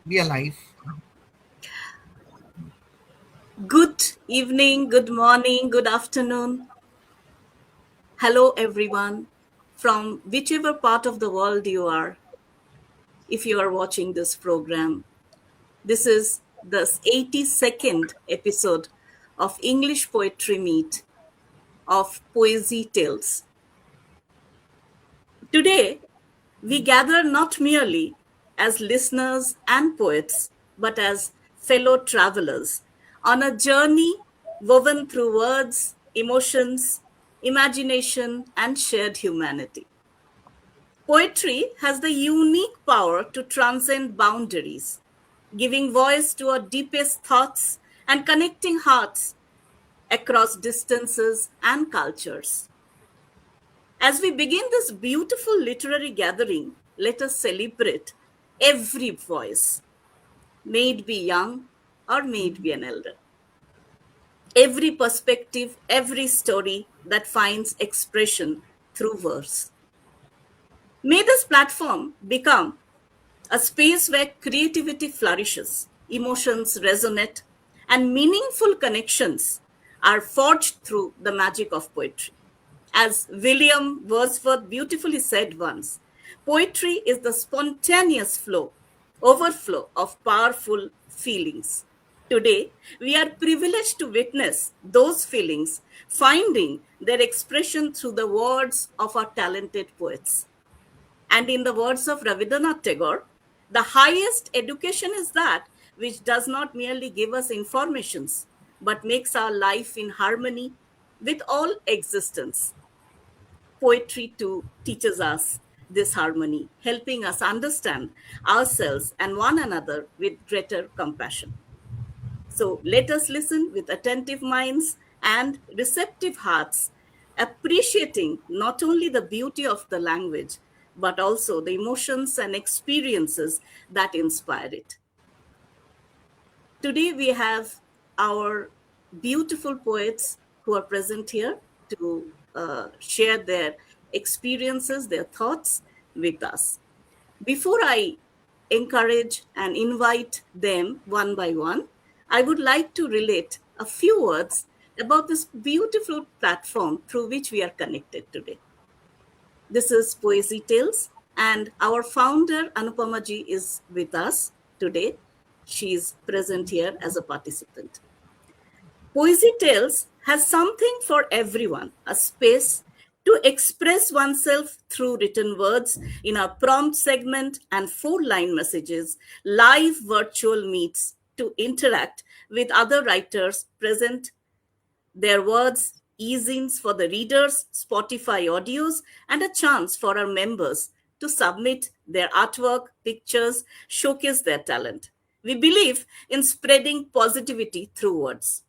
be alive. Good evening, good morning, good afternoon. Hello, everyone, from whichever part of the world you are, if you are watching this program. This is the 82nd episode of English Poetry Meet of Poesy Tales. Today, we gather not merely as listeners and poets, but as fellow travelers on a journey woven through words, emotions, imagination, and shared humanity. Poetry has the unique power to transcend boundaries, giving voice to our deepest thoughts and connecting hearts across distances and cultures. As we begin this beautiful literary gathering, let us celebrate every voice, may it be young or may it be an elder. Every perspective, every story that finds expression through verse. May this platform become a space where creativity flourishes, emotions resonate, and meaningful connections are forged through the magic of poetry. As William Wordsworth beautifully said once, poetry is the spontaneous overflow of powerful feelings. Today, we are privileged to witness those feelings finding their expression through the words of our talented poets. And in the words of Rabindranath Tagore, the highest education is that which does not merely give us informations, but makes our life in harmony with all existence. Poetry too teaches us this harmony, helping us understand ourselves and one another with greater compassion. So let us listen with attentive minds and receptive hearts, appreciating not only the beauty of the language, but also the emotions and experiences that inspire it. Today we have our beautiful poets who are present here to share their experiences, their thoughts with us. Before I encourage and invite them one by one, I would like to relate a few words about this beautiful platform through which we are connected today. This is Poesy Tales, and our founder, Anupama ji, is with us today. She is present here as a participant. Poesy Tales has something for everyone, a space to express oneself through written words in our prompt segment and four-line messages, live virtual meets to interact with other writers present, their words, e-zines for the readers, Spotify audios, and a chance for our members to submit their artwork, pictures, showcase their talent. We believe in spreading positivity through words.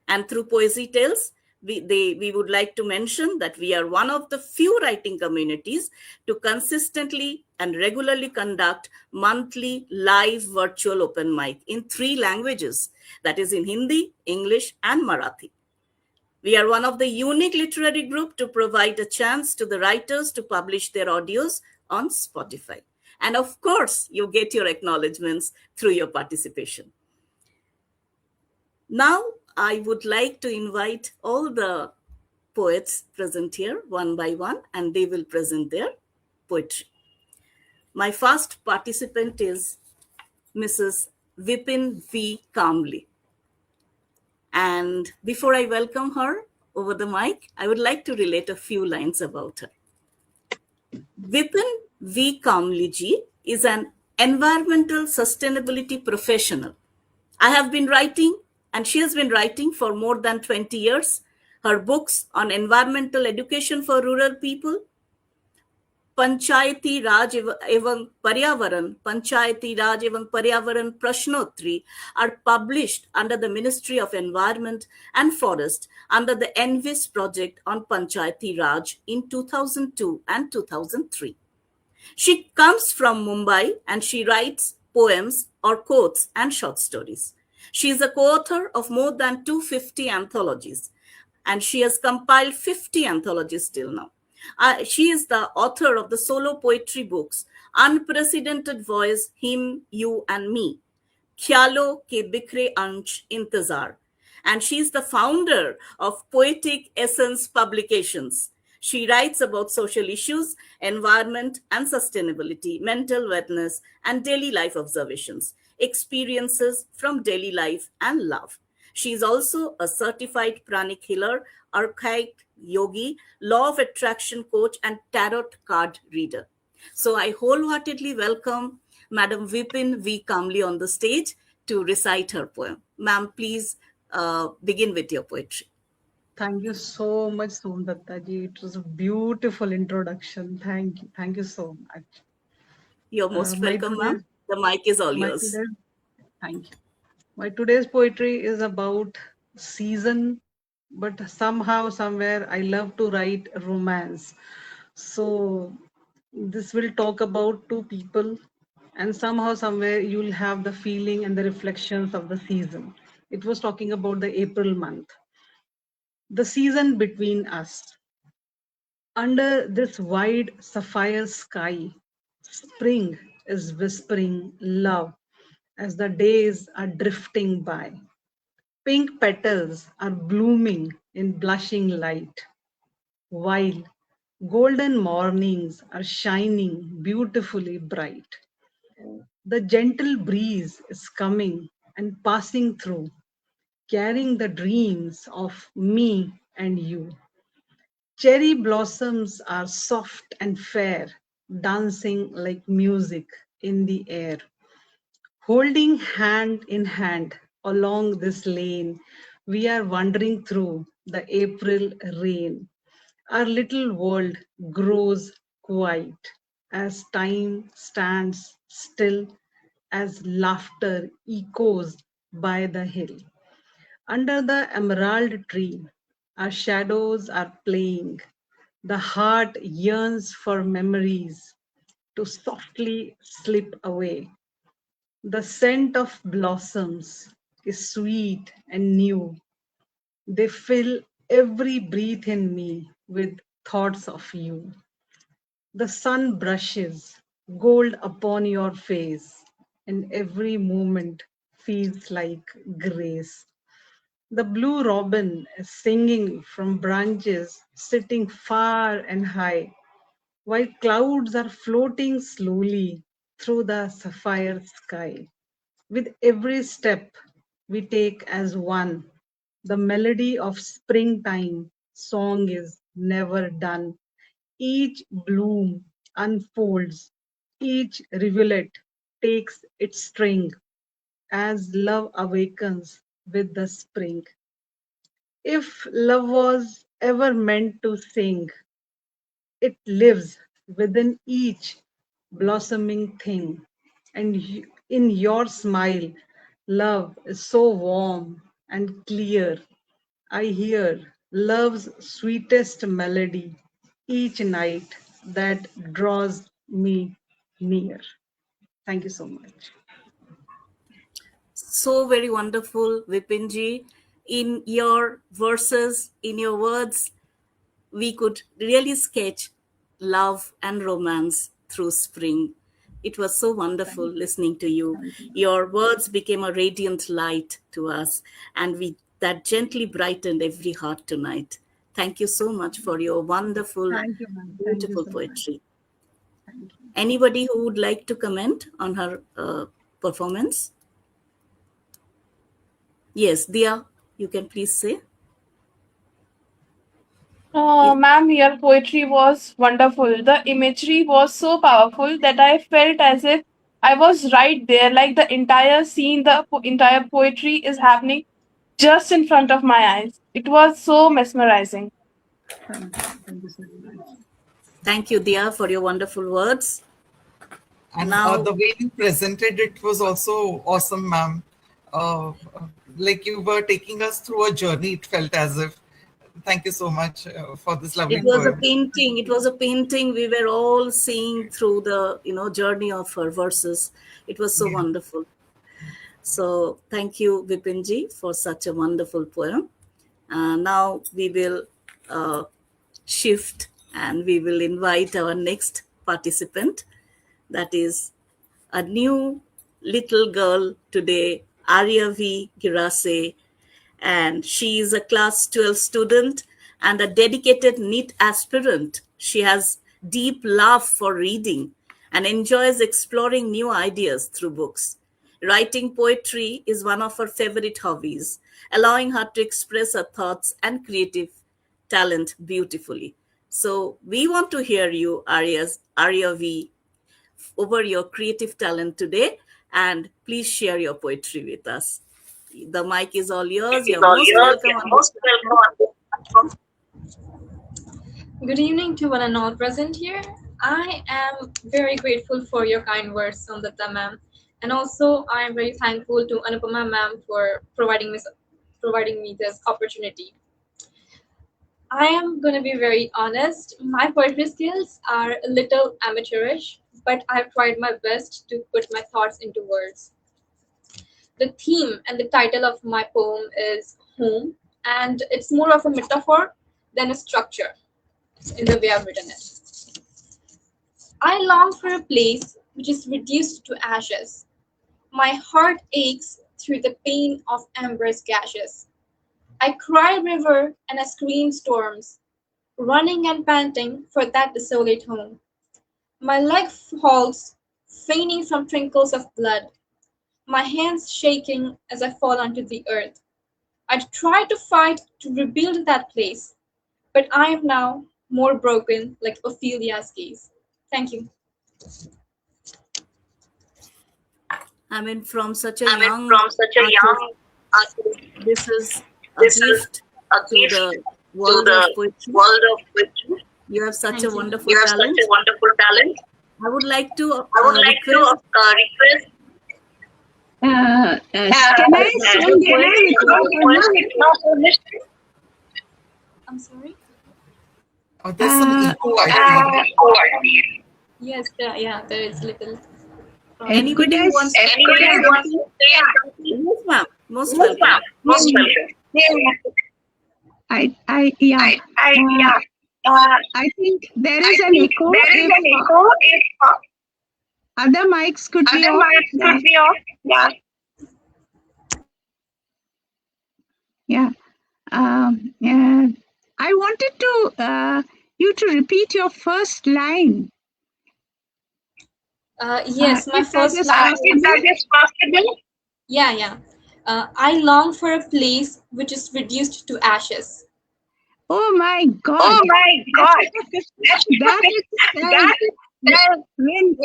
And through Poesy Tales, we would like to mention that we are one of the few writing communities to consistently and regularly conduct monthly live virtual open mic in three languages, that is in Hindi, English, and Marathi. We are one of the unique literary group to provide a chance to the writers to publish their audios on Spotify. And of course, you get your acknowledgements through your participation. Now, I would like to invite all the poets present here one by one, and they will present their poetry. My first participant is Mrs. Vipin V. Kamli. And before I welcome her over the mic, I would like to relate a few lines about her. Vipin V. Kamliji is an environmental sustainability professional. I have been writing, and she has been writing for more than 20 years. Her books on environmental education for rural people, पंचायती राज एवं पर्यावरण प्रश्नोत्तरी are published under the Ministry of Environment and Forest under the ENVIS project on Panchayati Raj in 2002 and 2003. She comes from Mumbai and she writes poems or quotes and short stories. She is a co-author of more than 250 anthologies, and she has compiled 50 anthologies till now. She is the author of the solo poetry books Unprecedented Voice, Him, You, and Me, ख्यालों के बिखरे अंश इंतजार. And she's the founder of Poetic Essence Publications. She writes about social issues, environment and sustainability, mental wellness, and daily life observations, experiences from daily life and love. She is also a certified pranic healer, archaic yogi, law of attraction coach, and tarot card reader. So I wholeheartedly welcome Madam Vipin V. Kamli on the stage to recite her poem. Ma'am, please begin with your poetry. Thank you so much, Somdatta ji. It was a beautiful introduction. Thank you. Thank you so much. You're Uh, most my welcome, ma'am. today's The mic is all my yours. today's Thank you. My today's poetry is about season, but somehow, somewhere, I love to write romance. So this will talk about two people, and somehow, somewhere, you'll have the feeling and the reflections of the season. It was talking about the April month, the season between us. Under this wide sapphire sky, spring is whispering love as the days are drifting by. Pink petals are blooming in blushing light, while golden mornings are shining beautifully bright. The gentle breeze is coming and passing through, carrying the dreams of me and you. Cherry blossoms are soft and fair, dancing like music in the air. Holding hand in hand along this lane, we are wandering through the April rain. Our little world grows quiet as time stands still, as laughter echoes by the hill. Under the emerald tree, our shadows are playing. The heart yearns for memories to softly slip away. The scent of blossoms is sweet and new. They fill every breath in me with thoughts of you. The sun brushes gold upon your face, and every moment feels like grace. The blue robin is singing from branches sitting far and high, while clouds are floating slowly through the sapphire sky. With every step we take as one, the melody of springtime song is never done. Each bloom unfolds, each rivulet takes its string as love awakens with the spring. If love was ever meant to sing, it lives within each blossoming thing. And in your smile, love is so warm and clear. I hear love's sweetest melody each night that draws me near. Thank you so much. So very wonderful, Vipinji. In your verses, in your words, we could really sketch love and romance through spring. It was so wonderful Thank you. listening to you. Thank you. Your words became a radiant light to us, and we that gently brightened every heart tonight. Thank you so much for your wonderful, Thank you, ma'am. Thank you beautiful so much. poetry. Thank you. Anybody who would like to comment on her performance? Yes, Dia, you can please say. Yes. Ma'am, your poetry was wonderful. The imagery was so powerful that I felt as if I was right there, like the entire scene, the entire poetry is happening just in front of my eyes. It was so mesmerizing. Thank you. Thank you so much. Thank you, Dia, for your wonderful words. And Now, the way you presented it was also awesome, ma'am. Like you were taking us through a journey, it felt as if. Thank you so much for this it lovely Thank was you. a poem. painting. It was a painting. We were all seeing through the, journey of her verses. It was so Yeah. wonderful. So thank you, Vipinji, for such a wonderful poem. Now we will uh, shift and we will invite our next participant. That is a new little girl today, Arya V. Girase, and she is a class 12 student and a dedicated NEET aspirant. She has deep love for reading and enjoys exploring new ideas through books. Writing poetry is one of her favorite hobbies, allowing her to express her thoughts and creative talent beautifully. So we want to hear you, Arya V, over your creative talent today, and please share your poetry with us. The mic is all yours. You're most welcome. Good evening to one and all present here. I am very grateful for your kind words, Samdata ma'am, and also I am very thankful to Anupama ma'am for providing me this opportunity. I am going to be very honest. My poetry skills are a little amateurish, but I've tried my best to put my thoughts into words. The theme and the title of my poem is Home, and it's more of a metaphor than a structure in the way I've written it. I long for a place which is reduced to ashes. My heart aches through the pain of embers gashes. I cry river and I scream storms, running and panting for that desolate home. My leg falls, fainting from trickles of blood, my hands shaking as I fall onto the earth. I try to fight to rebuild that place, but I am now more broken like Ophelia's gaze. Thank you. I mean, from such a young artist, this is a gift to the world of poetry. You have such a wonderful talent. I would like to request. Can I send I'm sorry? Oh, there's some echo, I think. Yes, yeah, there is little. Anybody wants to say something? Yes, ma'am. Most welcome. I think there is an echo. If other mics could be off. Yeah. I wanted to you to repeat your first line. Yes, my if that first is line. possible. Yeah. I long for a place which is reduced to ashes. Oh my God!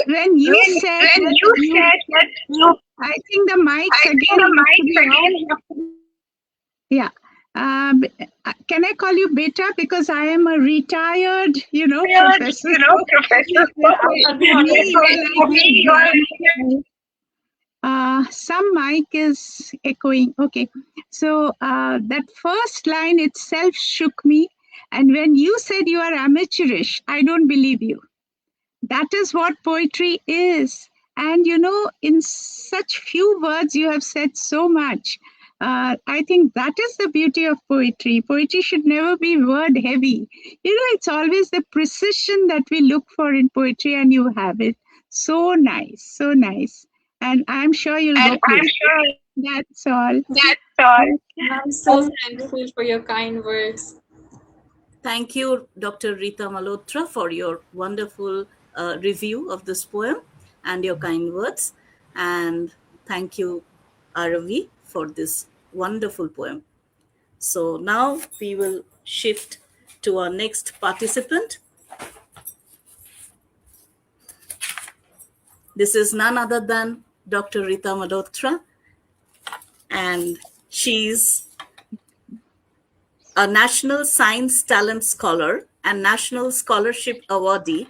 When you said that I think the mics again have to be off. Yeah. Can I call you Beta because I am a retired, professor. Some mic is echoing. Okay. So that first line itself shook me. And when you said you are amateurish, I don't believe you. That is what poetry is. And, in such few words, you have said so much. I think that is the beauty of poetry. Poetry should never be word heavy. It's always the precision that we look for in poetry, and you have it. So nice, so nice. And I'm sure you'll go place. That's all. I'm so thankful for your kind words. Thank you, Dr. Rita Malhotra, for your wonderful review of this poem and your kind words. And thank you, Aravi, for this wonderful poem. So now we will shift to our next participant. This is none other than Dr. Rita Malhotra, and she's a National Science Talent Scholar and National Scholarship Awardee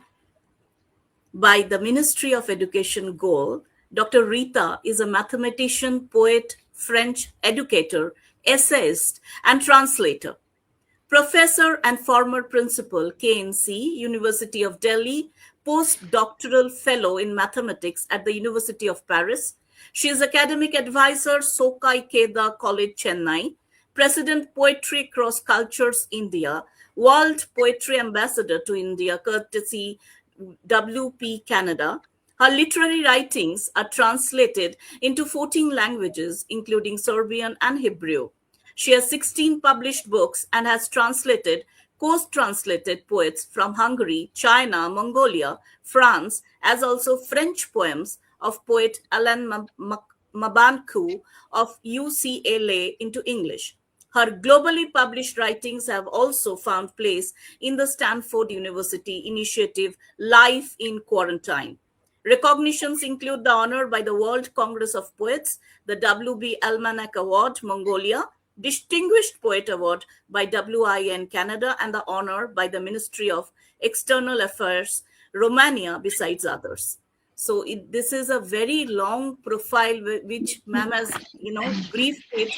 by the Ministry of Education, Goal. Dr. Rita is a mathematician, poet, French educator, essayist, and translator. Professor and former principal, KNC, University of Delhi, postdoctoral fellow in mathematics at the University of Paris. She is academic advisor, Sokai Keda College, Chennai, President, Poetry Cross Cultures, India, World Poetry Ambassador to India, courtesy WP Canada, Her literary writings are translated into 14 languages, including Serbian and Hebrew. She has 16 published books and has co-translated poets from Hungary, China, Mongolia, France, as also French poems of poet Alain Mabankou of UCLA into English. Her globally published writings have also found place in the Stanford University initiative Life in Quarantine. Recognitions include the honor by the World Congress of Poets, the W.B. Almanac Award, Mongolia, Distinguished Poet Award by WIN Canada, and the honor by the Ministry of External Affairs, Romania, besides others. So this is a very long profile which ma'am has, briefed it.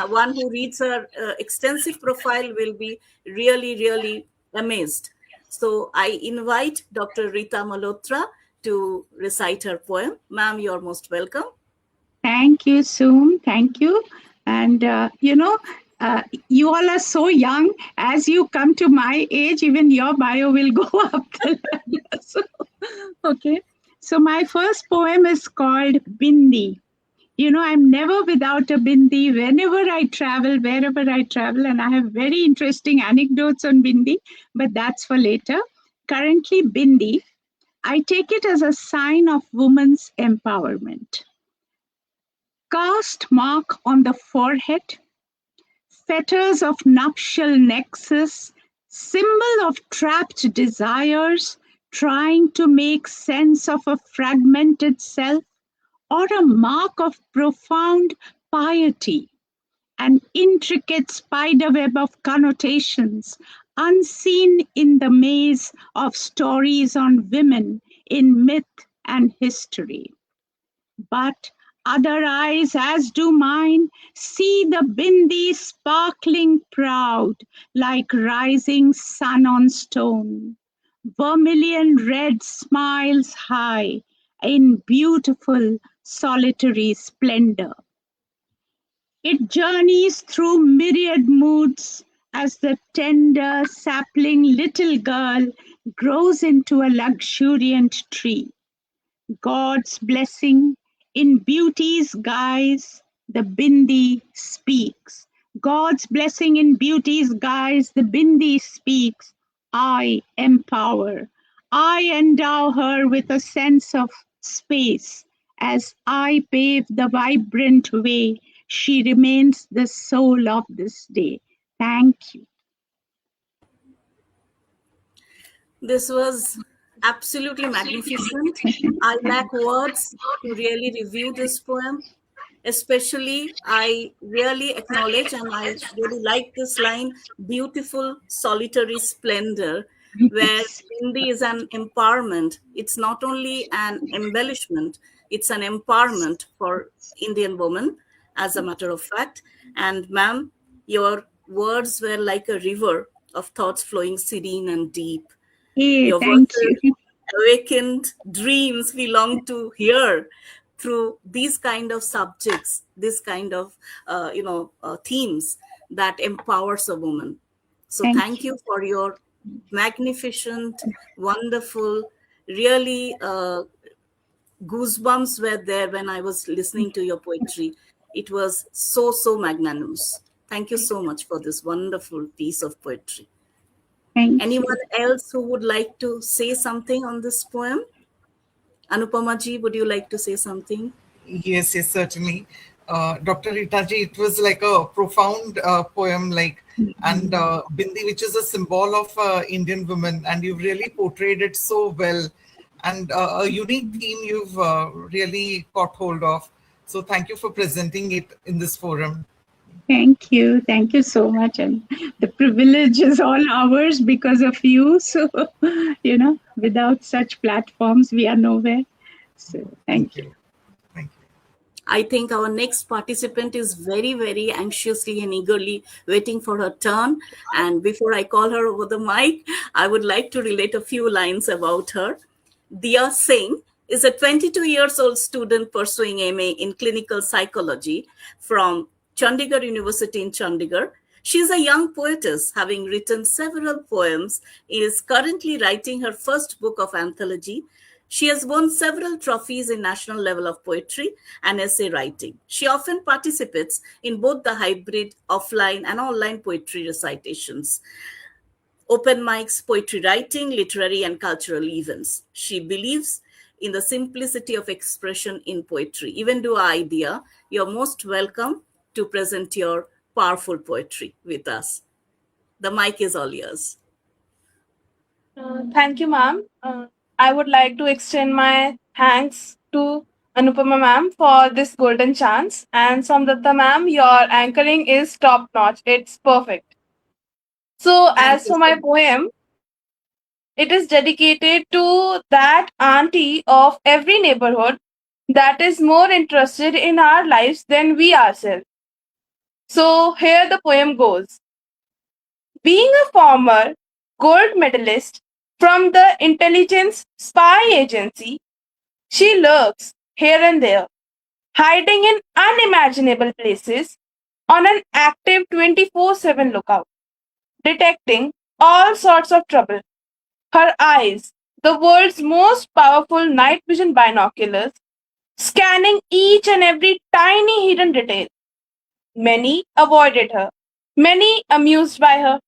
One who reads her extensive profile will be really, really amazed. So I invite Dr. Rita Malhotra to recite her poem. Ma'am, you're most welcome. Thank you, Soom. Thank you. And, you all are so young. As you come to my age, even your bio will go up the ladder. So, okay. So my first poem is called Bindi. I'm never without a bindi whenever I travel, wherever I travel, and I have very interesting anecdotes on bindi, but that's for later. Currently, bindi, I take it as a sign of women's empowerment. Caste mark on the forehead, fetters of nuptial nexus, symbol of trapped desires, trying to make sense of a fragmented self, or a mark of profound piety, an intricate spiderweb of connotations, unseen in the maze of stories on women in myth and history. But other eyes, as do mine, see the bindi sparkling proud, like rising sun on stone. Vermilion red smiles high in beautiful solitary splendor. It journeys through myriad moods as the tender sapling little girl grows into a luxuriant tree. God's blessing in beauty's guise, the bindi speaks. God's blessing in beauty's guise, the bindi speaks. I empower. I endow her with a sense of space. As I pave the vibrant way, she remains the soul of this day. Thank you. This was absolutely magnificent. I lack words to really review this poem. Especially, I really acknowledge and I really like this line, beautiful solitary splendor, where Bindi is an empowerment. It's not only an embellishment, it's an empowerment for Indian women, as a matter of fact. And ma'am, your words were like a river of thoughts flowing serene and deep. Hey, Your thank verses you. awakened dreams we long to hear through these kind of subjects, this kind of themes that empowers a woman. So thank you for your magnificent, wonderful, really goosebumps were there when I was listening to your poetry. It was so magnanimous. Thank you so much for this wonderful piece of poetry. Anyone else who would like to say something on this poem? Anupama ji, would you like to say something? Yes, certainly. Dr. Rita ji, it was like a profound poem, and Bindi, which is a symbol of Indian women, and you've really portrayed it so well, and a unique theme you've really caught hold of. So thank you for presenting it in this forum. Thank you. Thank you so much. And the privilege is all ours because of you. So, without such platforms, we are nowhere. So, thank you. Thank you. I think our next participant is very, very anxiously and eagerly waiting for her turn. And before I call her over the mic, I would like to relate a few lines about her. Diya Singh is a 22-year-old student pursuing MA in clinical psychology from Chandigarh University in Chandigarh. She is a young poetess, having written several poems, is currently writing her first book of anthology. She has won several trophies in national level of poetry and essay writing. She often participates in both the hybrid offline and online poetry recitations, open mics, poetry writing, literary and cultural events. She believes in the simplicity of expression in poetry. Even do idea, you're most welcome to present your powerful poetry with us. The mic is all yours. Thank you, ma'am. I would like to extend my thanks to Anupama ma'am for this golden chance. And Samdatta ma'am, your anchoring is top notch. It's perfect. So, Thank as you for so my much. poem, it is dedicated to that auntie of every neighborhood that is more interested in our lives than we ourselves. So, here the poem goes. Being a former gold medalist from the intelligence spy agency, she lurks here and there, hiding in unimaginable places on an active 24/7 lookout, detecting all sorts of trouble. Her eyes, the world's most powerful night vision binoculars, scanning each and every tiny hidden detail. Many avoided her, many amused by her.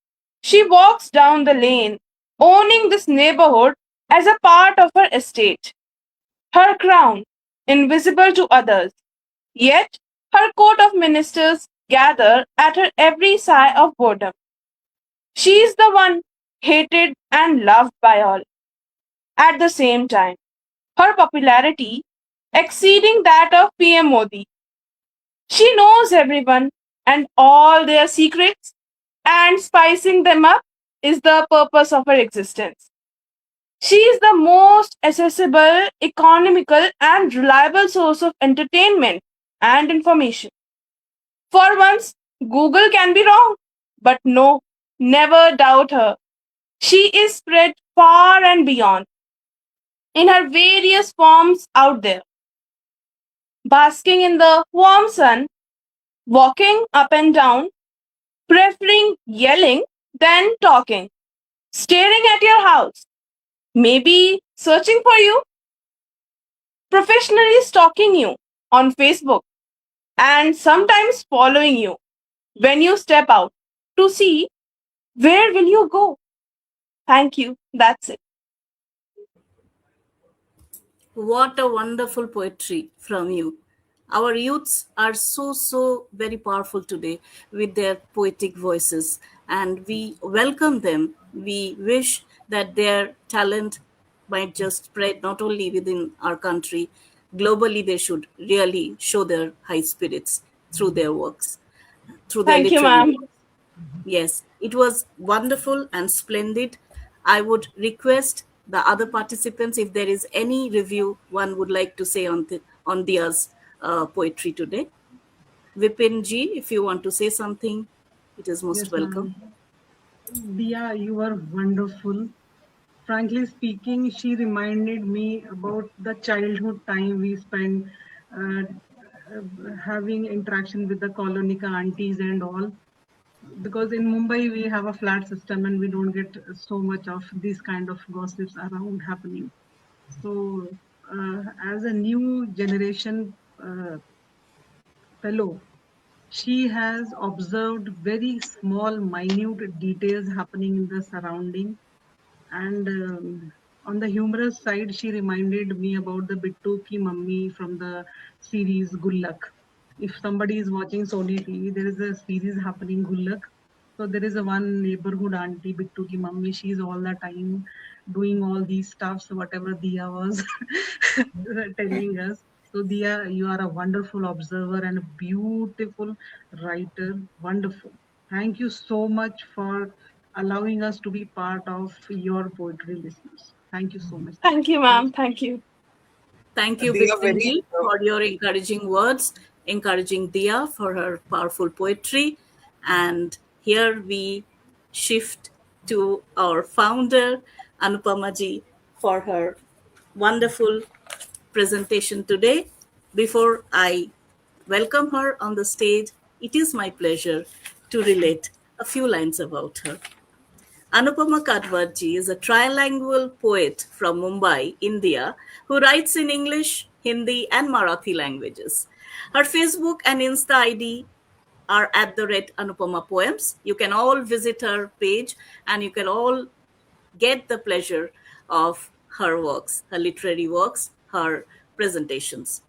She walks down the lane, owning this neighborhood as a part of her estate. Her crown, invisible to others, yet her court of ministers gather at her every sigh of boredom. She is the one hated and loved by all. At the same time, her popularity exceeding that of PM Modi. She knows everyone and all their secrets, and spicing them up is the purpose of her existence. She is the most accessible, economical, and reliable source of entertainment and information. For once, Google can be wrong, but no, never doubt her. She is spread far and beyond in her various forms out there, basking in the warm sun, walking up and down, preferring yelling than talking, staring at your house, maybe searching for you, professionally stalking you on Facebook, and sometimes following you when you step out to see where will you go. Thank you. That's it. What a wonderful poetry from you. Our youths are so very powerful today with their poetic voices, and we welcome them. We wish that their talent might just spread not only within our country, globally, they should really show their high spirits through their works, through their Thank you, literary ma'am. works. Yes, it was wonderful and splendid. I would request the other participants if there is any review one would like to say on Dia's poetry today. Vipin ji, if you want to say something, it is most Yes, welcome. ma'am. Dia, you are wonderful. Frankly speaking, she reminded me about the childhood time we spent uh, having interaction with the colonica aunties and all. Because in Mumbai we have a flat system and we don't get so much of these kind of gossips around happening. So, as a new generation fellow, she has observed very small, minute details happening in the surrounding. And on the humorous side, she reminded me about the Bittu Ki Mummy from the series Gullak. If somebody is watching Sony TV, there is a series happening Gullak. So there is a one neighborhood auntie, Bittu Ki Mummy. She's all the time doing all these stuffs, whatever Dia was telling us. So Dia, you are a wonderful observer and a beautiful writer. Wonderful. Thank you so much for allowing us to be part of your poetry listeners. Thank you so much. Thank you, ma'am. Thank you. Thank you, They are Bipin very ji, for your encouraging words, encouraging Dia for her powerful poetry. And here we shift to our founder, Anupama ji, for her wonderful presentation today. Before I welcome her on the stage, it is my pleasure to relate a few lines about her. Anupama Kadwadji is a trilingual poet from Mumbai, India, who writes in English, Hindi, and Marathi languages. Her Facebook and Insta ID are @Anupama Poems. You can all visit her page and you can all get the pleasure of her works, her literary works, her presentations.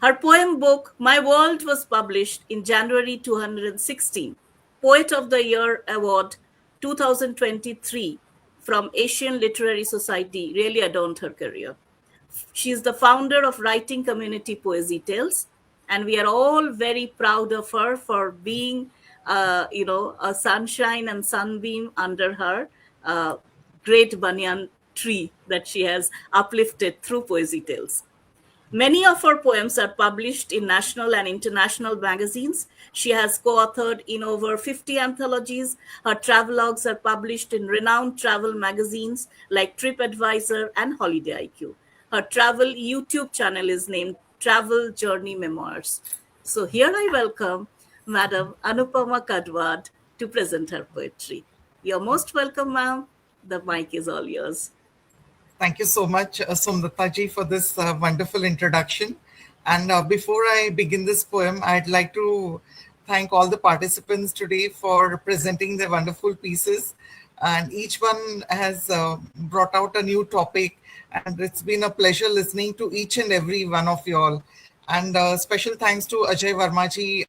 Her poem book, My World, was published in January 2016. Poet of the Year Award 2023 from Asian Literary Society really adorned her career. She is the founder of writing community Poesy Tales, and we are all very proud of her for being, a sunshine and sunbeam under her great banyan tree that she has uplifted through Poesy Tales. Many of her poems are published in national and international magazines. She has co-authored in over 50 anthologies. Her travelogues are published in renowned travel magazines like TripAdvisor and Holiday IQ. Her travel YouTube channel is named Travel Journey Memoirs. So here I welcome Madam Anupama Kadwad to present her poetry. You're most welcome, ma'am. The mic is all yours. Thank you so much, Somnata ji, for this wonderful introduction. And before I begin this poem, I'd like to thank all the participants today for presenting their wonderful pieces. And each one has brought out a new topic. And it's been a pleasure listening to each and every one of you all. And special thanks to Ajay Verma ji.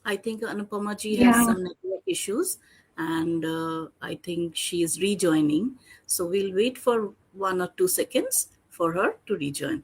I think Anupama ji Yeah. has some network issues and I think she is rejoining. So we'll wait for 1 or 2 seconds for her to rejoin.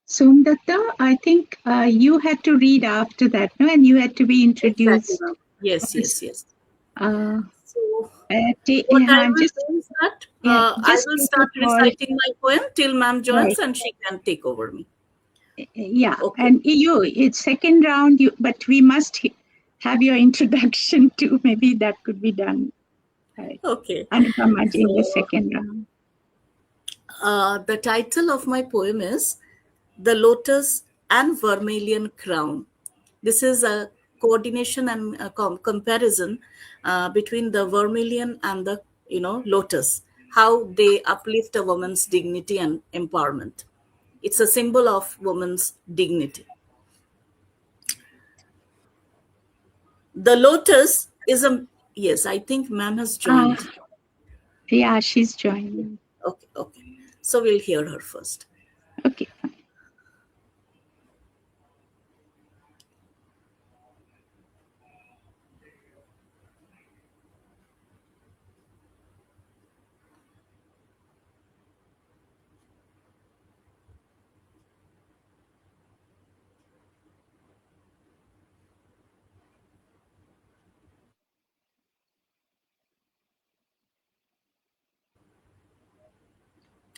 Somdatta, I think you had to read after that, no? And you had to be introduced. Exactly, ma'am. Yes. Uh, So ta- what I yeah, will just do is that yeah, I just will take start a call. reciting my poem till ma'am joins Right. and she can take over me. Yeah, Okay. and it's second round, but we must have your introduction too. Maybe that could be done. Okay. Anupama ji in the So, second round. the title of my poem is The Lotus and Vermilion Crown. This is a coordination and a comparison between the vermilion and the lotus, how they uplift a woman's dignity and empowerment. It's a symbol of woman's dignity. The lotus is a yes, I think ma'am has joined. Yeah, she's joining. Okay. So we'll hear her first. Okay.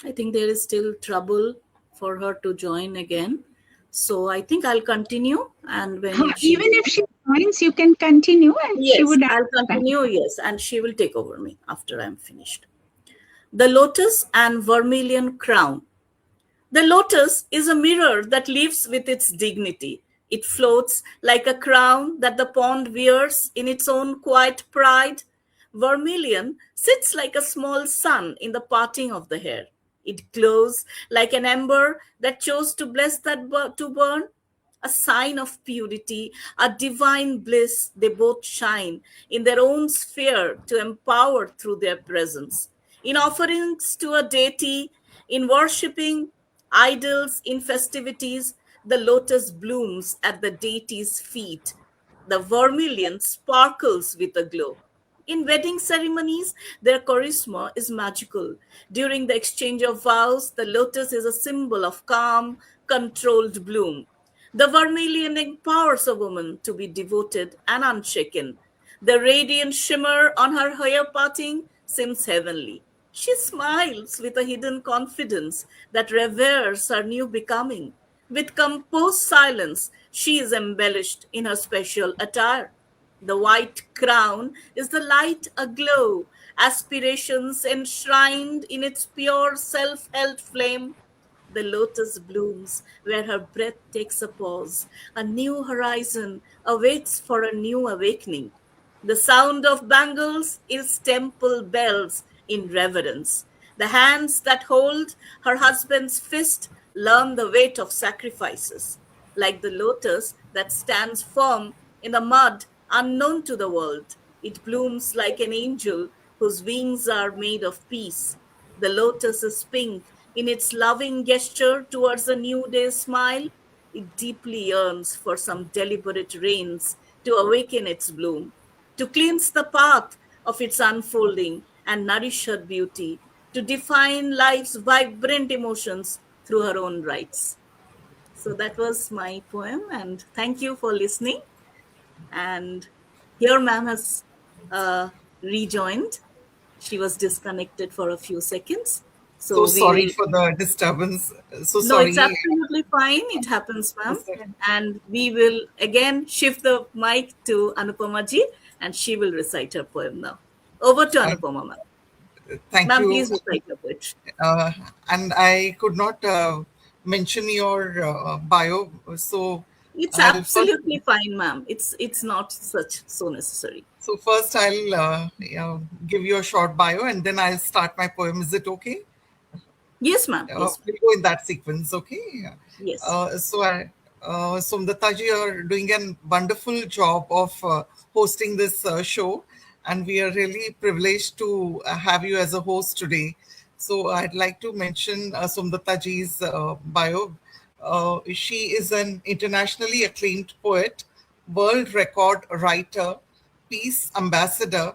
I think there is still trouble for her to join again. So I think I'll continue, and when she... Even if she joins, you can continue and she Yes, would I'll understand. continue, yes, and she will take over me after I'm finished. The lotus and vermilion crown. The lotus is a mirror that lives with its dignity. It floats like a crown that the pond wears in its own quiet pride. Vermilion sits like a small sun in the parting of the hair. It glows like an ember that chose to bless that to burn. A sign of purity, a divine bliss, they both shine in their own sphere to empower through their presence. In offerings to a deity, in worshipping idols, in festivities, the lotus blooms at the deity's feet. The vermilion sparkles with a glow. In wedding ceremonies, their charisma is magical. During the exchange of vows, the lotus is a symbol of calm, controlled bloom. The vermilion empowers a woman to be devoted and unshaken. The radiant shimmer on her hair parting seems heavenly. She smiles with a hidden confidence that reveres her new becoming. With composed silence, she is embellished in her special attire. The white crown is the light aglow, aspirations enshrined in its pure self held flame. The lotus blooms where her breath takes a pause. A new horizon awaits for a new awakening. The sound of bangles is temple bells in reverence. The hands that hold her husband's fist learn the weight of sacrifices. Like the lotus that stands firm in the mud unknown to the world, it blooms like an angel whose wings are made of peace. The lotus is pink in its loving gesture towards a new day's smile. It deeply yearns for some deliberate rains to awaken its bloom, to cleanse the path of its unfolding and nourish her beauty, to define life's vibrant emotions through her own rights. So that was my poem, and thank you for listening. And here, ma'am has rejoined. She was disconnected for a few seconds. So So we sorry will... for the disturbance. So No, it's sorry. absolutely fine. It happens, ma'am. Yes, sir. And we will again shift the mic to Anupama ji, and she will recite her poem now. Over to Anupama, ma'am. Thank Ma'am, you. please recite your poetry. And I could not mention your bio, so It's I'll first, absolutely fine, ma'am. It's not so necessary. so first I'll give you a short bio, and then I'll start my poem. Is it okay? Yes, ma'am. Yes, We'll go in that sequence, okay? yes. Somdata ji, you're doing a wonderful job of hosting this show, and we are really privileged to have you as a host today. So I'd like to mention Somdata ji's bio. She is an internationally acclaimed poet, world record writer, peace ambassador,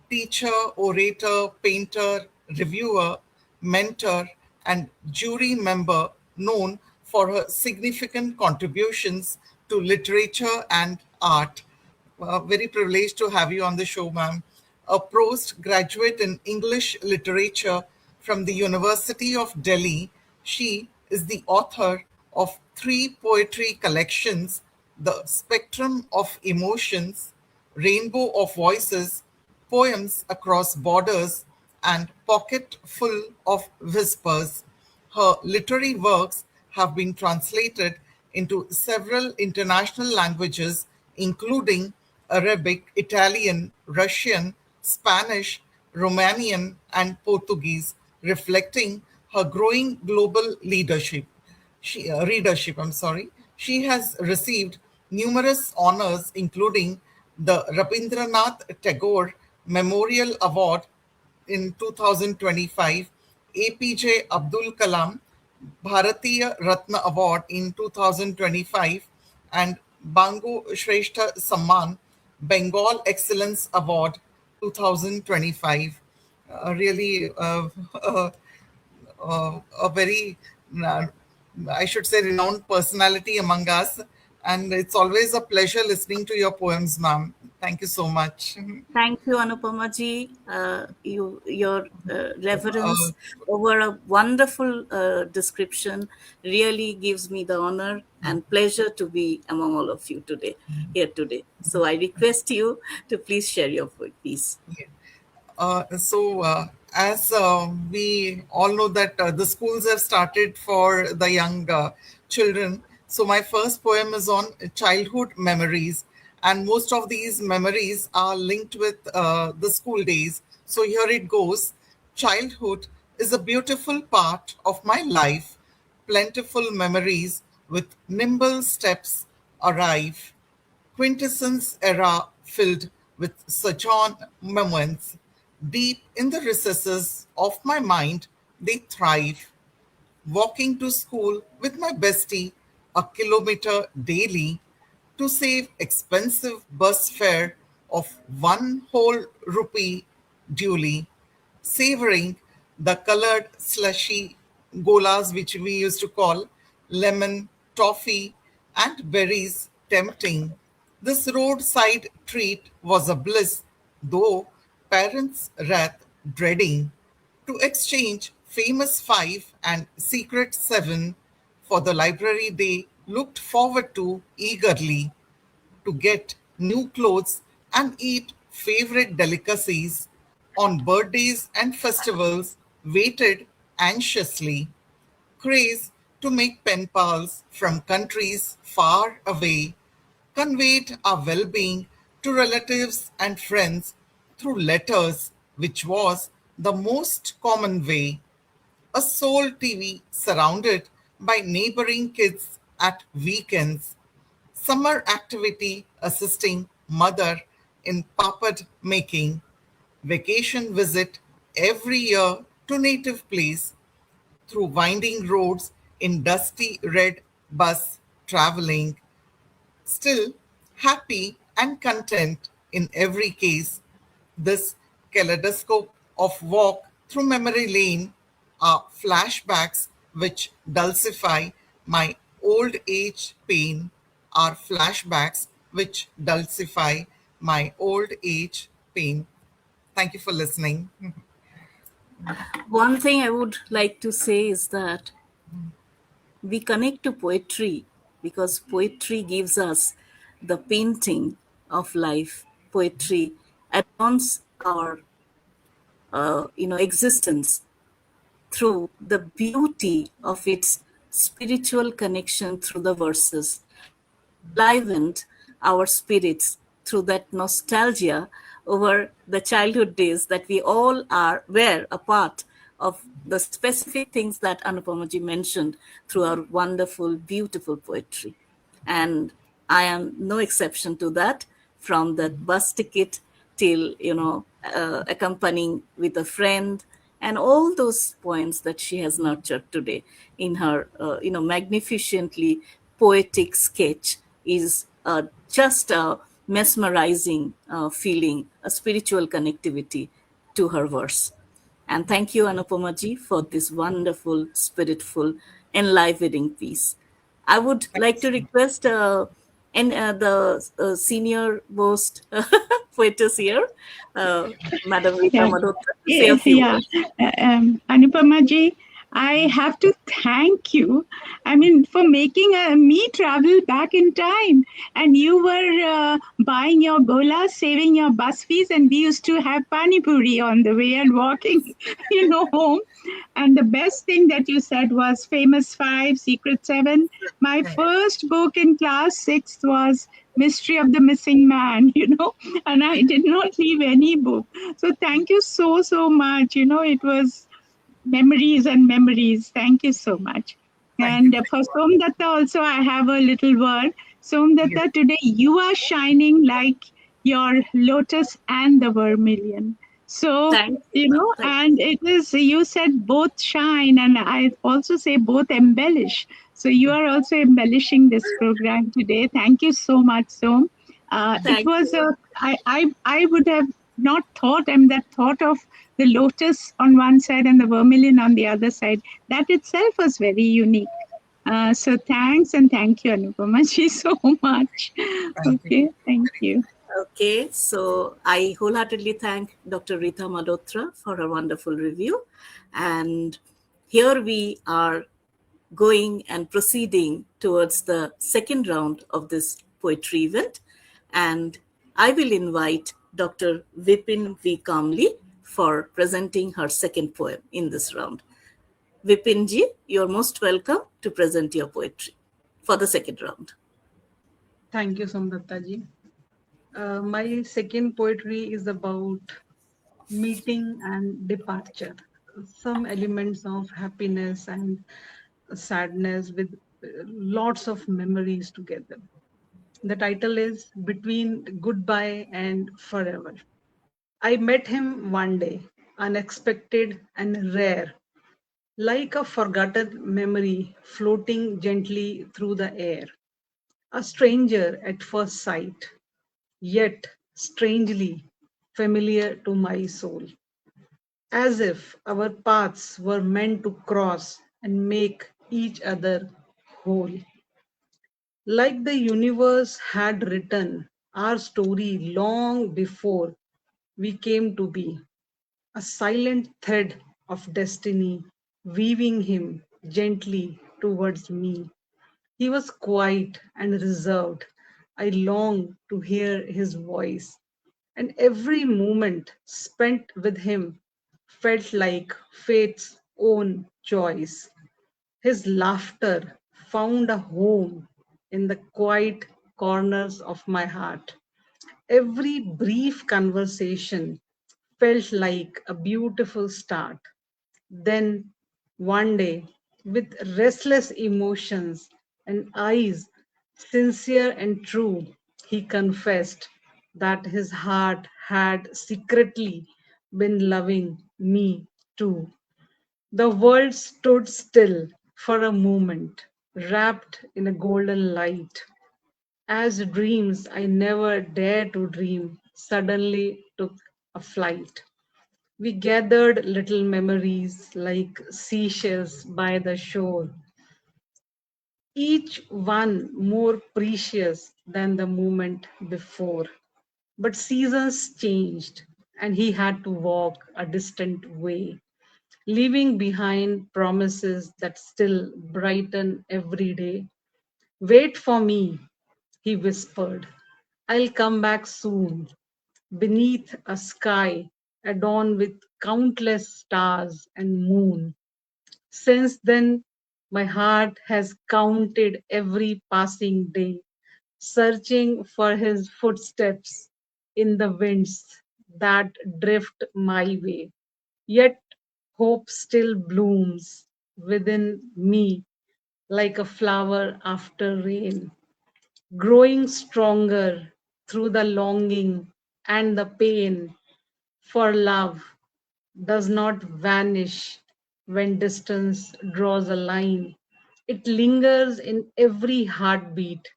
teacher, orator, painter, reviewer, mentor, and jury member known for her significant contributions to literature and art. Very privileged to have you on the show, ma'am. A postgraduate in English literature from the University of Delhi, she is the author of 3 poetry collections: The Spectrum of Emotions, Rainbow of Voices, Poems Across Borders, and Pocket Full of Whispers. Her literary works have been translated into several international languages, including Arabic, Italian, Russian, Spanish, Romanian, and Portuguese, reflecting her growing global readership. She has received numerous honors, including the Rabindranath Tagore Memorial Award in 2025, APJ Abdul Kalam Bharatiya Ratna Award in 2025 and Bango Shrestha Samman Bengal Excellence Award 2025. Really a very, uh, I should say, renowned personality among us. And it's always a pleasure listening to your poems, ma'am. Thank you so much. Thank you, Anupama ji. Your reverence Uh, over a wonderful description really gives me the honor and pleasure to be among all of you today, here today. So I request you to please share your piece. As we all know that the schools have started for the young children, so my first poem is on childhood memories, and most of these memories are linked with the school days. So here it goes. Childhood is a beautiful part of my life. Plentiful memories with nimble steps arrive. Quintessence era filled with sojourn moments. Deep in the recesses of my mind, they thrive. Walking to school with my bestie a kilometer daily to save expensive bus fare of one whole rupee duly, savoring the colored slushy golas, which we used to call lemon, toffee, and berries tempting. This roadside treat was a bliss, though parents' wrath dreading, to exchange famous 5 and secret 7 for the library they looked forward to eagerly, to get new clothes and eat favorite delicacies, on birthdays and festivals waited anxiously, craze to make pen pals from countries far away, conveyed our well-being to relatives and friends through letters, which was the most common way, a sole TV surrounded by neighboring kids at weekends, summer activity assisting mother in papad making, vacation visit every year to native place through winding roads in dusty red bus traveling, still happy and content in every case. This kaleidoscope of walk through memory lane are flashbacks which dulcify my old age pain, are flashbacks which dulcify my old age pain. Thank you for listening. One thing I would like to say is that we connect to poetry because poetry gives us the painting of life. Poetry adorns our existence through the beauty of its spiritual connection through the verses, enlivened our spirits through that nostalgia over the childhood days that we all were a part of the specific things that Anupamaji mentioned through our wonderful, beautiful poetry. And I am no exception to that, from that bus ticket till, accompanying with a friend, and all those points that she has nurtured today in her, magnificently poetic sketch is just a mesmerizing feeling, a spiritual connectivity to her verse. And thank you, Anupamaji, for this wonderful, spiritful, enlivening piece. I would like to request the senior most poetess here, Madam Rita Yeah. Malhotra, to say a few words. Anupama ji, I have to thank you. I mean, for making me travel back in time. And you were buying your gola, saving your bus fees, and we used to have pani puri on the way and walking, home. And the best thing that you said was Famous 5, Secret 7. My first book in class 6th was Mystery of the Missing Man, and I did not leave any book. So thank you so, so much. It was memories and memories. Thank you so much. Thank And you. for Somdatta also, I have a little word. Somdatta, today you are shining like your lotus and the vermilion. So, Thank you. Thank and it is, you said both shine, and I also say both embellish. So, you are also embellishing this program today. Thank you so much, Som. It thank was you. I would have not thought, that thought of the lotus on one side and the vermilion on the other side, that itself was very unique. So, thanks, and thank you, Anupama ji, so much. Thank you. Okay, thank you. Okay, so I wholeheartedly thank Dr. Rita Malhotra for her wonderful review. And here we are going and proceeding towards the second round of this poetry event. And I will invite Dr. Vipin V. Kamli for presenting her second poem in this round. Vipin ji, you're most welcome to present your poetry for the second round. Thank you, Samdatta ji. My second poetry is about meeting and departure. Some elements of happiness and sadness with lots of memories together. The title is Between Goodbye and Forever. I met him one day, unexpected and rare, like a forgotten memory floating gently through the air. A stranger at first sight, yet strangely familiar to my soul, as if our paths were meant to cross and make each other whole. Like the universe had written our story long before we came to be, a silent thread of destiny weaving him gently towards me. He was quiet and reserved. I longed to hear his voice, and every moment spent with him felt like fate's own choice. His laughter found a home in the quiet corners of my heart. Every brief conversation felt like a beautiful start. Then, one day, with restless emotions and eyes sincere and true, he confessed that his heart had secretly been loving me too. The world stood still for a moment, wrapped in a golden light, as dreams I never dared to dream suddenly took a flight. We gathered little memories like seashells by the shore, each one more precious than the moment before. But seasons changed, and he had to walk a distant way, leaving behind promises that still brighten every day. Wait for me, he whispered. I'll come back soon, beneath a sky adorned with countless stars and moon. Since then, my heart has counted every passing day, searching for his footsteps in the winds that drift my way. Yet hope still blooms within me like a flower after rain, growing stronger through the longing and the pain. For love does not vanish when distance draws a line. It lingers in every heartbeat,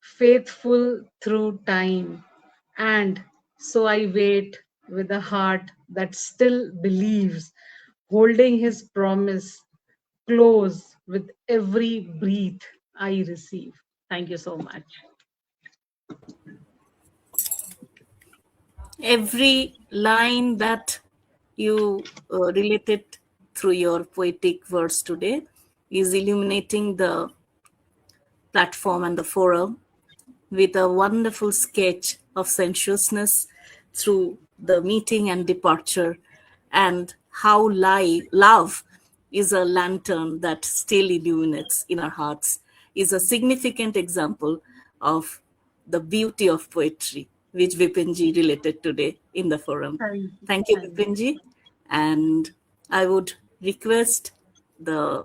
faithful through time. And so I wait with a heart that still believes, holding his promise close with every breath I receive. Thank you so much. Every line that you related through your poetic words today is illuminating the platform and the forum with a wonderful sketch of sensuousness through the meeting and departure, and how love is a lantern that still illuminates in our hearts, is a significant example of the beauty of poetry, which Vipinji related today in the forum. Thank you. Thank you, Thank you. Vipinji. And I would request the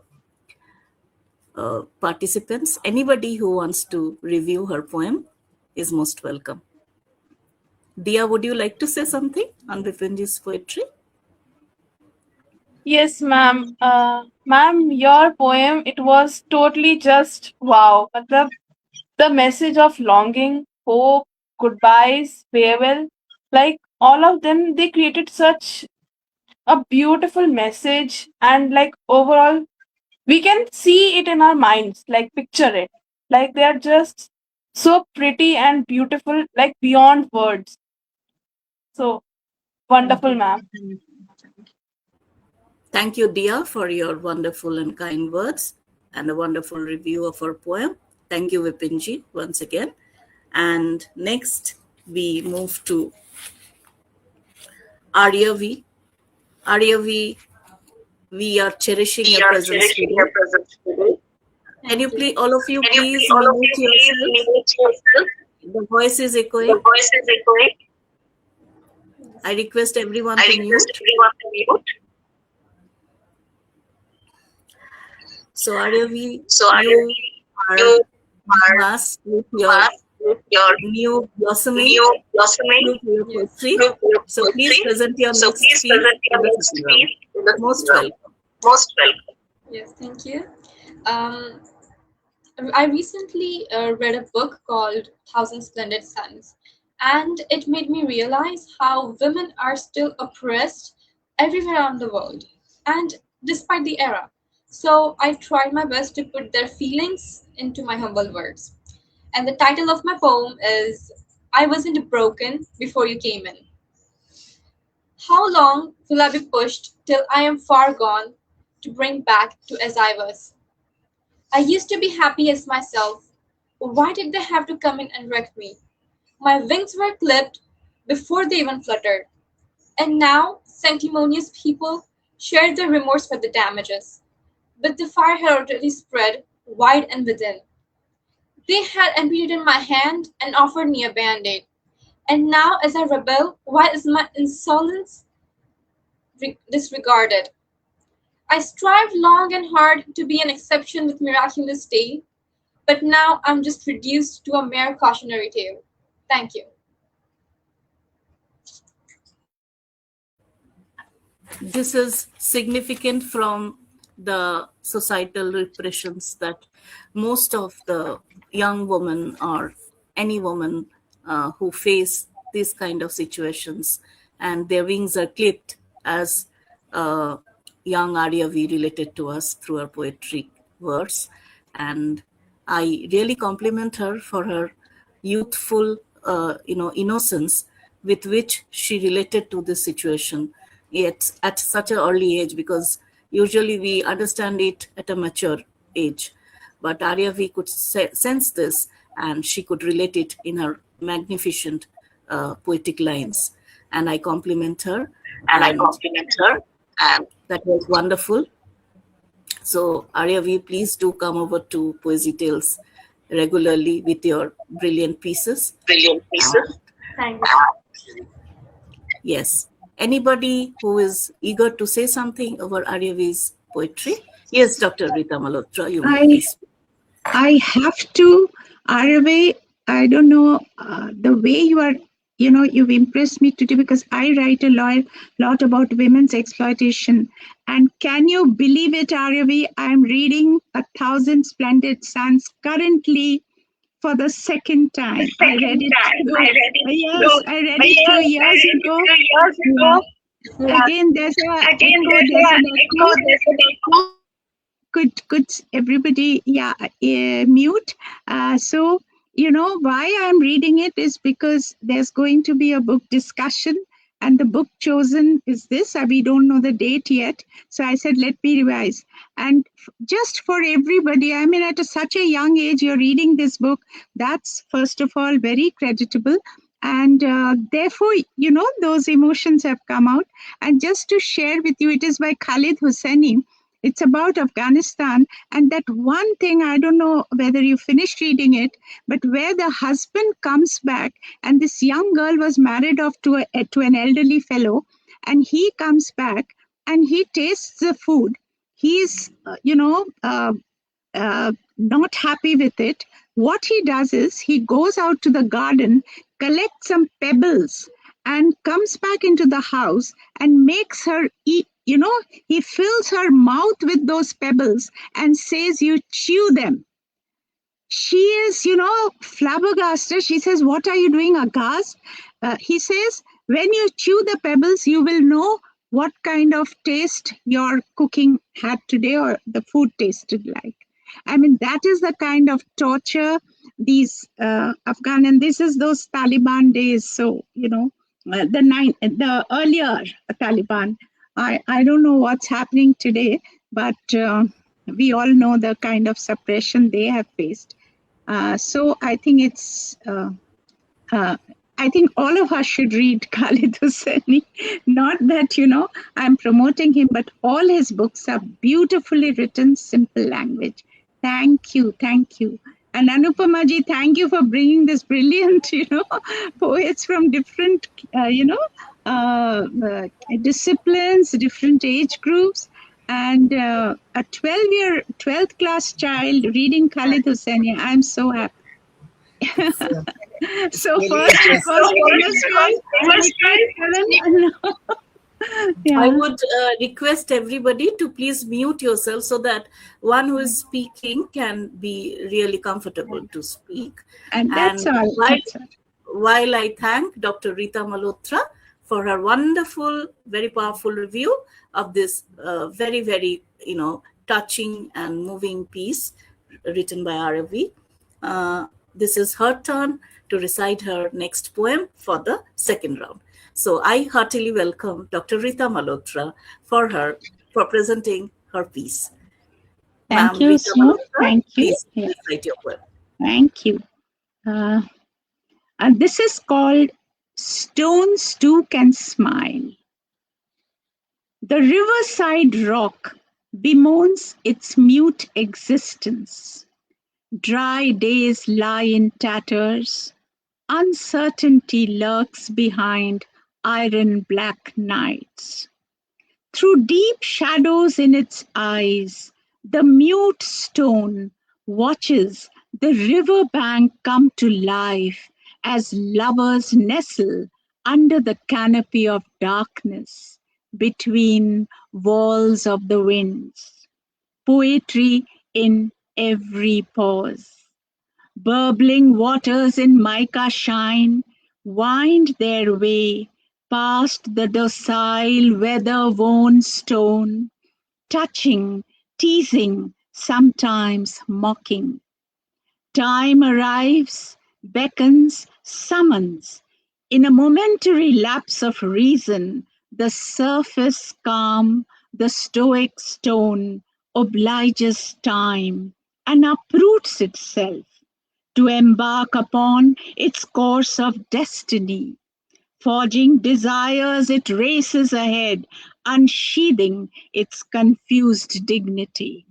participants, anybody who wants to review her poem is most welcome. Dia, would you like to say something on Vipinji's poetry? Yes, ma'am. Ma'am, your poem, it was totally just wow. The message of longing, hope, goodbyes, farewell, like all of them, they created such a beautiful message, and like overall, we can see it in our minds, like picture it. Like they are just so pretty and beautiful, like beyond words. So Thank wonderful, you. ma'am. Thank you, Dia, for your wonderful and kind words and a wonderful review of our poem. Thank you, Vipinji, once again. And next, we move to Aryavi. Aryavi, we are cherishing your presence today. Can you please, all of you, please mute yourself? The voice is echoing. I request everyone to mute. So Aryavi, you are masked with your new blossoming poetry. So please present your next piece. Most welcome. Yes, thank you. I recently read a book called Thousand Splendid Suns, and it made me realize how women are still oppressed everywhere around the world, and despite the era. So I tried my best to put their feelings into my humble words. And the title of my poem is I Wasn't Broken Before You Came In. How long will I be pushed till I am far gone to bring back to as I was? I used to be happy as myself. Why did they have to come in and wreck me? My wings were clipped before they even fluttered. And now, sanctimonious people shared their remorse for the damages. But the fire had already spread wide and within. They had amputated my hand and offered me a band-aid. And now, as I rebel, why is my insolence disregarded? I strived long and hard to be an exception with miraculous stay, but now I'm just reduced to a mere cautionary tale. Thank you. This is significant from the societal repressions that most of the young women or any woman who face these kind of situations and their wings are clipped, as young Aryavi related to us through her poetry words. And I really compliment her for her youthful innocence with which she related to this situation yet at such an early age, because usually we understand it at a mature age. But Aryavi could sense this, and she could relate it in her magnificent poetic lines. And I compliment her. And that was wonderful. So Aryavi, please do come over to Poesy Tales regularly with your brilliant pieces. Thank you. Yes. Anybody who is eager to say something over Aryavi's poetry? Yes, Dr. Rita Malhotra, you may please. I have to, Aryavi, I don't know, the way you are, you've impressed me today, because I write a lot about women's exploitation. And can you believe it, Aryavi? I'm reading 1,000 Splendid Suns currently for the second time. I read it 2 years ago. Again, there's an echo. Could everybody mute? So why I'm reading it is because there's going to be a book discussion, and the book chosen is this. We don't know the date yet, so I said let me revise. And just for everybody, I mean, at such a young age you're reading this book, that's first of all very creditable. And therefore, those emotions have come out. And just to share with you, it is by Khalid Hosseini. It's about Afghanistan. And that one thing, I don't know whether you finished reading it, but where the husband comes back and this young girl was married off to an elderly fellow, and he comes back and he tastes the food. He's, not happy with it. What he does is he goes out to the garden, collects some pebbles and comes back into the house and makes her eat. He fills her mouth with those pebbles and says, "You chew them." She is, flabbergasted. She says, "What are you doing, aghast?" He says, "When you chew the pebbles, you will know what kind of taste your cooking had today or the food tasted like." I mean, that is the kind of torture these Afghan, and this is those Taliban days. So, the earlier Taliban. I don't know what's happening today, but we all know the kind of suppression they have faced. So I think I think all of us should read Khalid Hosseini. Not that, I'm promoting him, but all his books are beautifully written, simple language. Thank you. Thank you. And Anupama ji, thank you for bringing this brilliant, poets from different, disciplines, different age groups. And a 12th class child reading Khalid Hosseini, I'm so happy. So I would request everybody to please mute yourself so that one who is speaking can be really comfortable to speak. And that's all. While I thank Dr. Rita Malhotra for her wonderful, very powerful review of this very, very, touching and moving piece written by RFV. This is her turn to recite her next poem for the second round. So I heartily welcome Dr. Rita Malhotra for presenting her piece. Thank you, Sue. Thank you. Please recite your poem. Thank you. And this is called "Stones Too Can Smile." The riverside rock bemoans its mute existence. Dry days lie in tatters. Uncertainty lurks behind iron black nights. Through deep shadows in its eyes, the mute stone watches the river bank come to life as lovers nestle under the canopy of darkness between walls of the winds. Poetry in every pause. Burbling waters in mica shine wind their way past the docile weather-worn stone, touching, teasing, sometimes mocking. Time arrives, beckons, summons. In a momentary lapse of reason, the surface calm, the stoic stone obliges time and uproots itself to embark upon its course of destiny. Forging desires, it races ahead, unsheathing its confused dignity.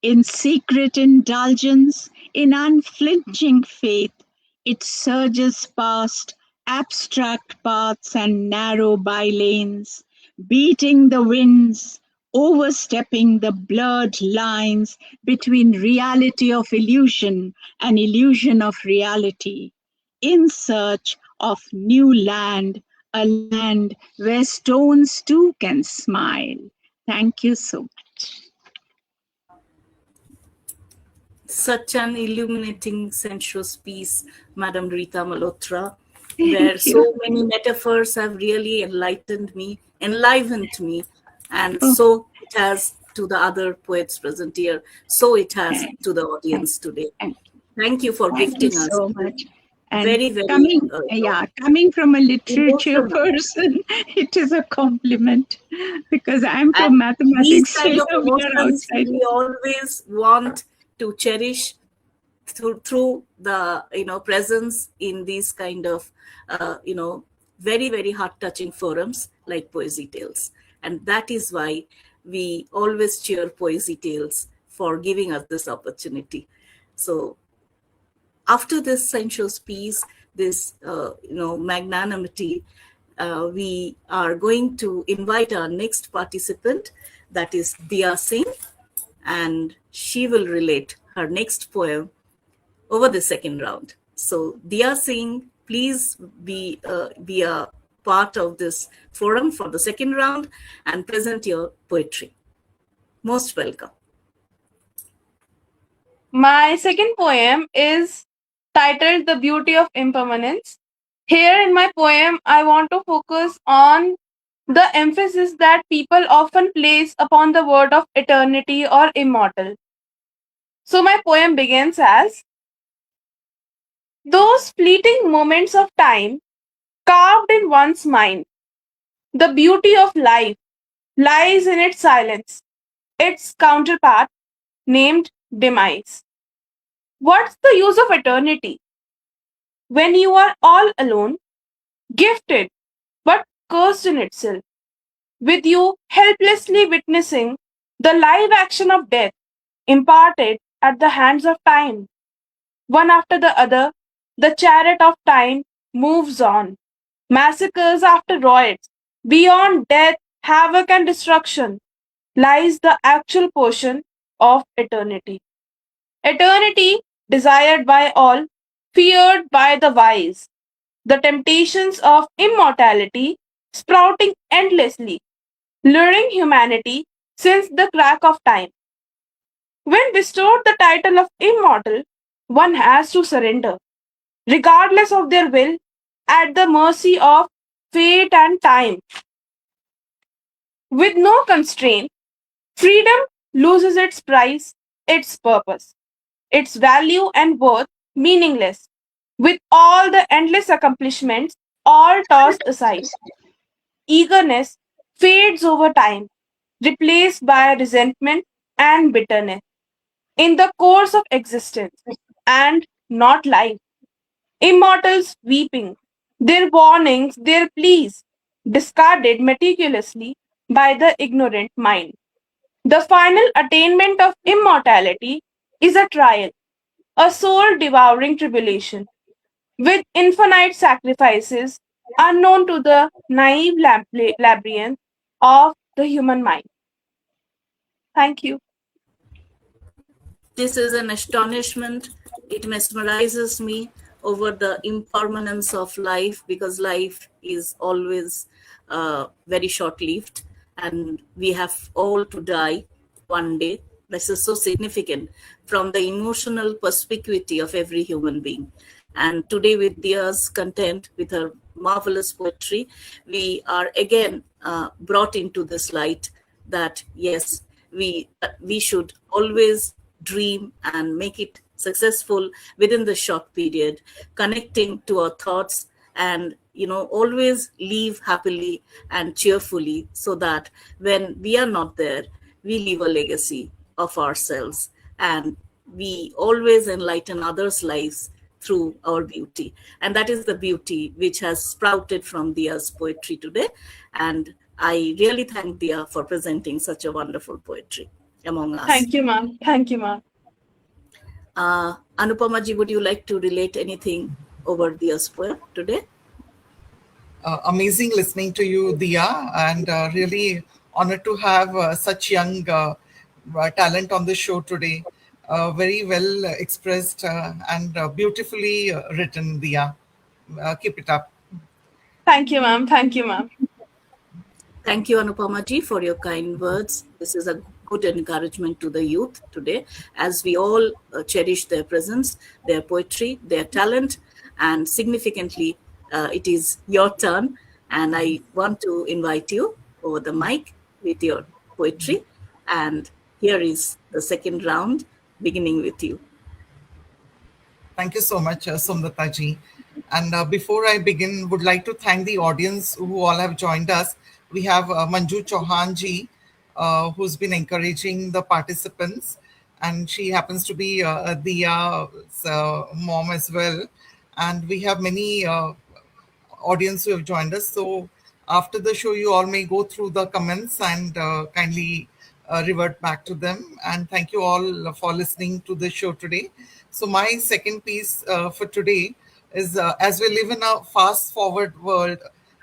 In secret indulgence, in unflinching faith, it surges past abstract paths and narrow bylanes, beating the winds, overstepping the blurred lines between reality of illusion and illusion of reality, in search of new land, a land where stones too can smile. Thank you so much. Such an illuminating, sensuous piece, Madam Rita Malhotra, where so many metaphors have really enlivened me, and so it has to the other poets present here, so it has to the audience today. Thank you for gifting us so much. And very, very coming from a literature person, it is a compliment because I'm from mathematics. These kind of emotions we always want to cherish through the presence in these kind of very, very heart-touching forums like Poesy Tales, and that is why we always cheer Poesy Tales for giving us this opportunity. So after this sensuous piece, this magnanimity, we are going to invite our next participant, that is Diya Singh, and she will relate her next poem over the second round. So Diya Singh, please be a part of this forum for the second round and present your poetry. Most welcome. My second poem is titled The Beauty of Impermanence. Here in my poem, I want to focus on the emphasis that people often place upon the word of eternity or immortal. So my poem begins as: those fleeting moments of time carved in one's mind. The beauty of life lies in its silence, its counterpart named demise. What's the use of eternity when you are all alone, gifted but cursed in itself, with you helplessly witnessing the live action of death imparted at the hands of time? One after the other, the chariot of time moves on. Massacres after riots. Beyond death, havoc, and destruction lies the actual portion of eternity. Eternity, desired by all, feared by the wise. The temptations of immortality sprouting endlessly, luring humanity since the crack of time. When bestowed the title of immortal, one has to surrender, regardless of their will, at the mercy of fate and time. With no constraint, freedom loses its price, its purpose, its value and worth meaningless, with all the endless accomplishments all tossed aside. Eagerness fades over time, replaced by resentment and bitterness in the course of existence, and not life. Immortals weeping, their warnings, their pleas, discarded meticulously by the ignorant mind. The final attainment of immortality is a trial, a soul devouring tribulation, with infinite sacrifices unknown to the naive labyrinth of the human mind. Thank you. This is an astonishment. It mesmerizes me over the impermanence of life, because life is always very short lived and we have all to die one day. This is so significant from the emotional perspicuity of every human being. And today, with Dia's content, with her marvelous poetry, we are again brought into this light that yes, we should always dream and make it successful within the short period, connecting to our thoughts, and always live happily and cheerfully, so that when we are not there, we leave a legacy of ourselves, and we always enlighten others' lives through our beauty. And that is the beauty which has sprouted from Dia's poetry today. And I really thank Dia for presenting such a wonderful poetry among us. Thank you, ma'am. Thank you, ma'am. Anupama ji, would you like to relate anything over Dia's poem today? Amazing listening to you, Dia, and really honored to have such young talent on the show today. Very well expressed and beautifully written, Dia. Keep it up. Thank you, ma'am. Thank you, ma'am. Thank you, Anupama ji, for your kind words. This is a good encouragement to the youth today, as we all cherish their presence, their poetry, their talent, and significantly, it is your turn. And I want to invite you over the mic with your poetry. And here is the second round, beginning with you. Thank you so much, Somdata ji. And before I begin, would like to thank the audience who all have joined us. We have Manju Chauhan ji, who's been encouraging the participants, and she happens to be Dia's mom as well. And we have many audience who have joined us. So after the show, you all may go through the comments and kindly revert back to them. And thank you all for listening to the show today. So my second piece for today is as we live in a fast forward world,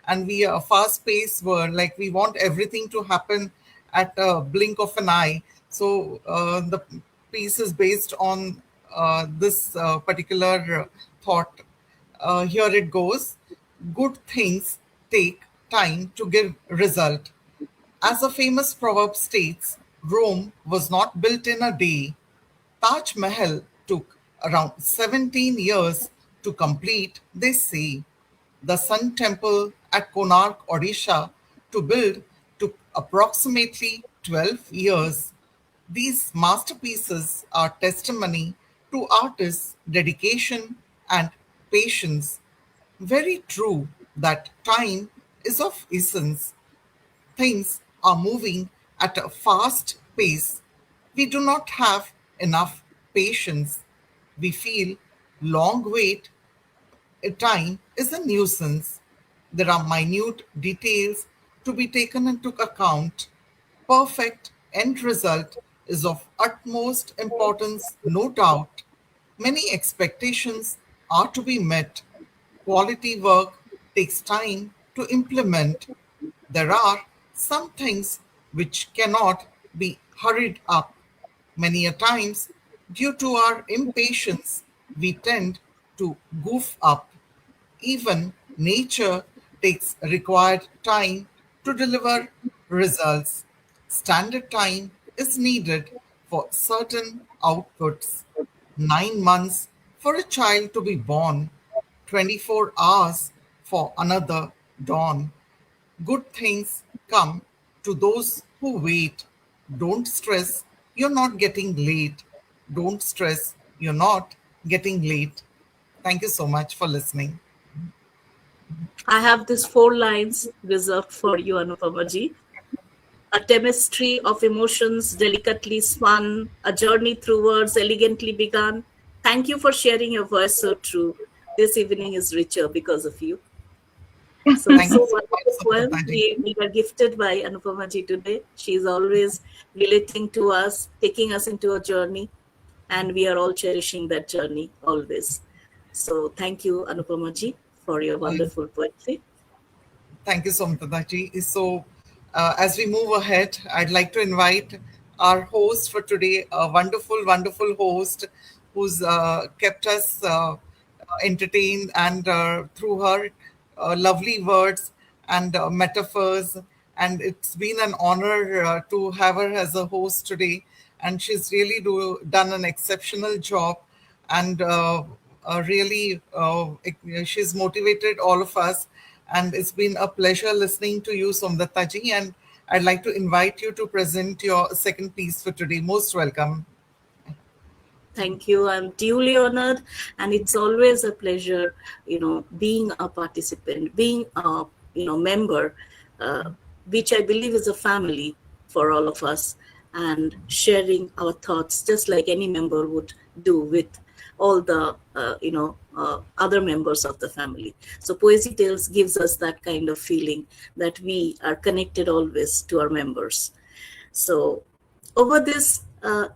and we are a fast paced world, like we want everything to happen at a blink of an eye. So the piece is based on this particular thought, Here it goes. Good things take time to give result. As a famous proverb states, Rome was not built in a day. Taj Mahal took around 17 years to complete, they say. The Sun Temple at Konark, Odisha, to build took approximately 12 years. These masterpieces are testimony to artists' dedication and patience. Very true that time is of essence. Things are moving at a fast pace. We do not have enough patience. We feel long wait time is a nuisance. There are minute details to be taken into account. Perfect end result is of utmost importance, no doubt. Many expectations are to be met. Quality work takes time to implement. There are some things which cannot be hurried up. Many a times, due to our impatience, we tend to goof up. Even nature takes required time to deliver results. Standard time is needed for certain outputs. 9 months for a child to be born, 24 hours for another dawn. Good things come to those who wait. Don't stress, you're not getting late. Don't stress, you're not getting late. Thank you so much for listening. I have these 4 lines reserved for you, Anupamaji. A chemistry of emotions delicately spun, a journey through words elegantly begun. Thank you for sharing your voice so true. This evening is richer because of you. So, Thank you so so wonderful much, poem Samantha. we were gifted by Anupamaji today. She is always relating to us, taking us into a journey, and we are all cherishing that journey always. So, thank you, Anupamaji, for your wonderful poetry. Thank you, Somtadaji. So, as we move ahead, I'd like to invite our host for today, a wonderful, wonderful host who's kept us entertained and through her lovely words and metaphors. And it's been an honor to have her as a host today. And she's really done an exceptional job and really she's motivated all of us, and it's been a pleasure listening to you, Somdataji, and I'd like to invite you to present your second piece for today. Most welcome. Thank you. I'm duly honored, and it's always a pleasure, being a participant, being a, member, which I believe is a family for all of us, and sharing our thoughts just like any member would do with all the, other members of the family. So Poesy Tales gives us that kind of feeling that we are connected always to our members. So over this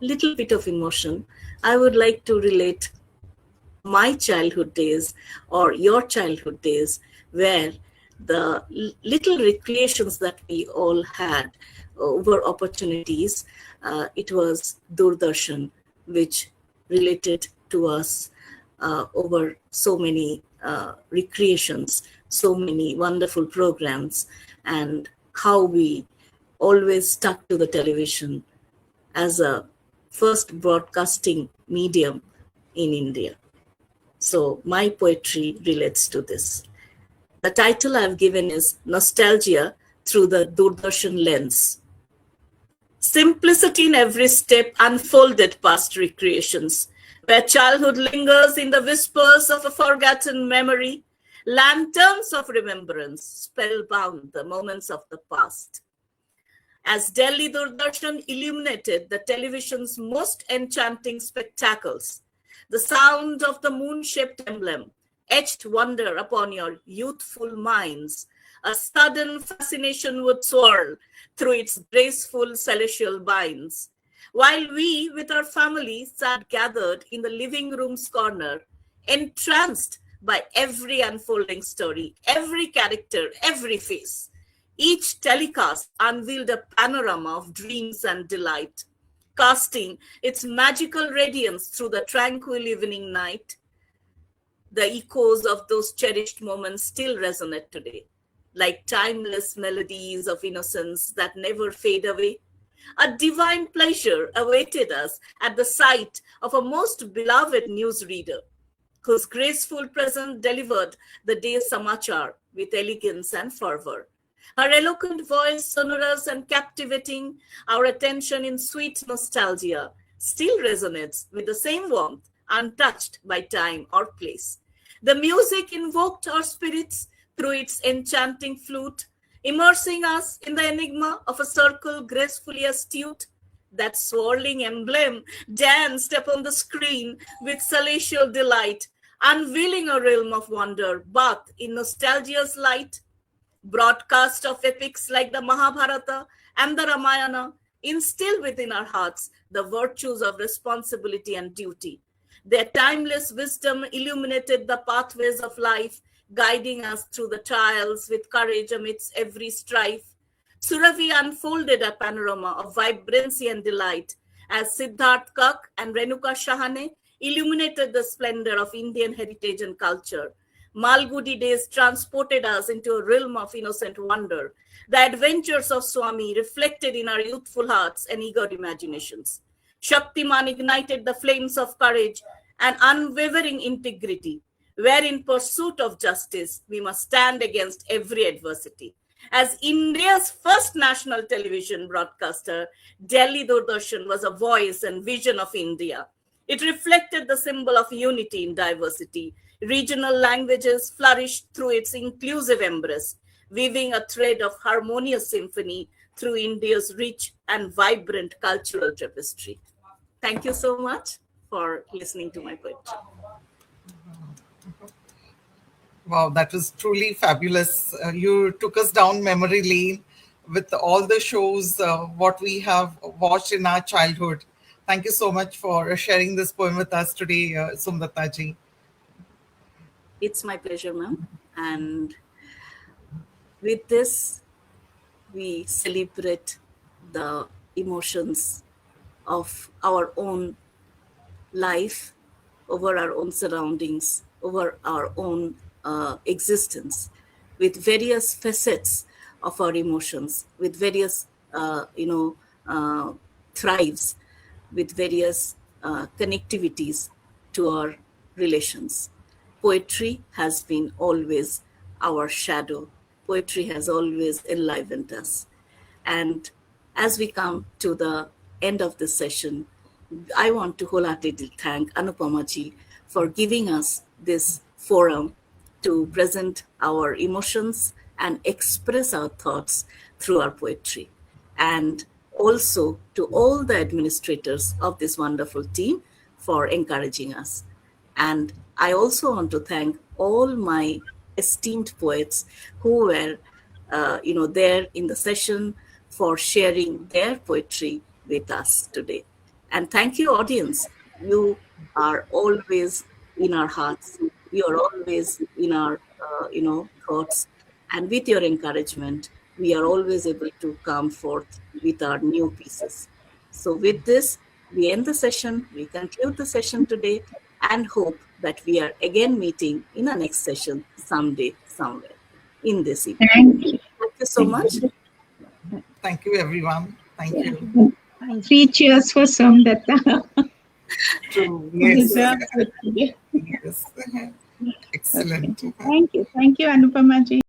little bit of emotion, I would like to relate my childhood days or your childhood days, where the little recreations that we all had over opportunities, it was Doordarshan, which related to us over so many recreations, so many wonderful programs, and how we always stuck to the television as a first broadcasting medium in India. So my poetry relates to this. The title I've given is Nostalgia Through the Doordarshan Lens. Simplicity in every step, unfolded past recreations, where childhood lingers in the whispers of a forgotten memory, lanterns of remembrance spellbound the moments of the past. As Delhi Doordarshan illuminated the television's most enchanting spectacles, the sound of the moon-shaped emblem etched wonder upon your youthful minds. A sudden fascination would swirl through its graceful celestial binds. While we, with our family, sat gathered in the living room's corner, entranced by every unfolding story, every character, every face. Each telecast unveiled a panorama of dreams and delight, casting its magical radiance through the tranquil evening night. the echoes of those cherished moments still resonate today, like timeless melodies of innocence that never fade away. A divine pleasure awaited us at the sight of a most beloved newsreader, whose graceful presence delivered the day's samachar with elegance and fervor. Her eloquent voice, sonorous and captivating our attention in sweet nostalgia, still resonates with the same warmth, untouched by time or place. The music invoked our spirits through its enchanting flute, immersing us in the enigma of a circle gracefully astute. That swirling emblem danced upon the screen with celestial delight, unveiling a realm of wonder, bathed in nostalgia's light. Broadcast of epics like the Mahabharata and the Ramayana instill within our hearts the virtues of responsibility and duty. Their timeless wisdom illuminated the pathways of life, guiding us through the trials with courage amidst every strife. Suravi unfolded a panorama of vibrancy and delight as Siddharth Kak and Renuka Shahane illuminated the splendor of Indian heritage and culture. Malgudi days transported us into a realm of innocent wonder. The adventures of Swami reflected in our youthful hearts and eager imaginations. Shaktiman ignited the flames of courage and unwavering integrity, where in pursuit of justice, we must stand against every adversity. As India's first national television broadcaster, Delhi Doordarshan was a voice and vision of India. It reflected the symbol of unity in diversity. Regional languages flourished through its inclusive embrace, weaving a thread of harmonious symphony through India's rich and vibrant cultural tapestry. Thank you so much for listening to my poetry. Wow, that was truly fabulous. You took us down memory lane with all the shows, what we have watched in our childhood. Thank you so much for sharing this poem with us today, Somdata ji. It's my pleasure, ma'am. And with this, we celebrate the emotions of our own life, over our own surroundings, over our own existence, with various facets of our emotions, with various, thrives, with various connectivities to our relations. Poetry has been always our shadow. Poetry has always enlivened us. And as we come to the end of this session, I want to wholeheartedly thank Anupama ji for giving us this forum to present our emotions and express our thoughts through our poetry. And also to all the administrators of this wonderful team for encouraging us. And I also want to thank all my esteemed poets who were, there in the session for sharing their poetry with us today. And thank you, audience. You are always in our hearts. You are always in our, thoughts. And with your encouragement, we are always able to come forth with our new pieces. So with this, we end the session. We conclude the session today and hope that we are again meeting in the next session someday, somewhere in this evening. Thank you so much. Thank you, everyone. Thank you. 3 cheers for Somdata. True. Yes. Yes. Yes. Excellent. Thank you. Thank you, Anupama ji.